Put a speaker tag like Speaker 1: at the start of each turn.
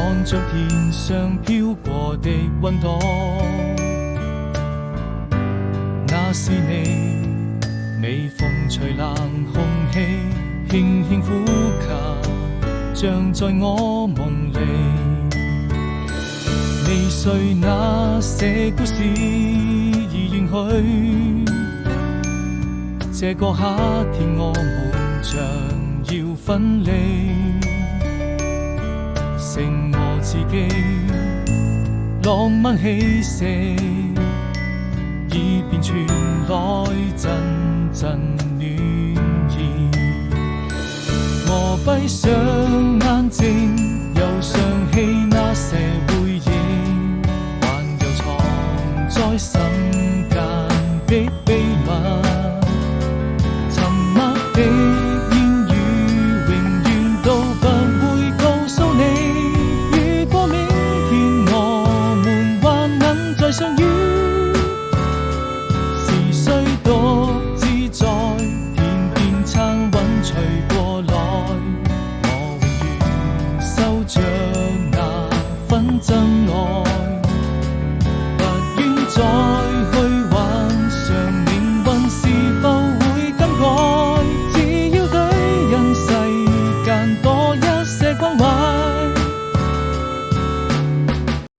Speaker 1: 看着天上飄過的雲朵，那是你，微風吹冷空氣，輕輕呼吸，像在我夢裡。未遂那些故事已遠去，這個夏天我們將要分離，剩我自己，浪漫氣息已變傳來陣陣暖意。我閉上眼睛，又想起那些回憶，還有藏在心間的秘密。沉默的言語永遠都不會告訴你，如果明天我們還能再相遇，是誰獨自在天邊撐雲吹過來，我永遠守着那份真愛。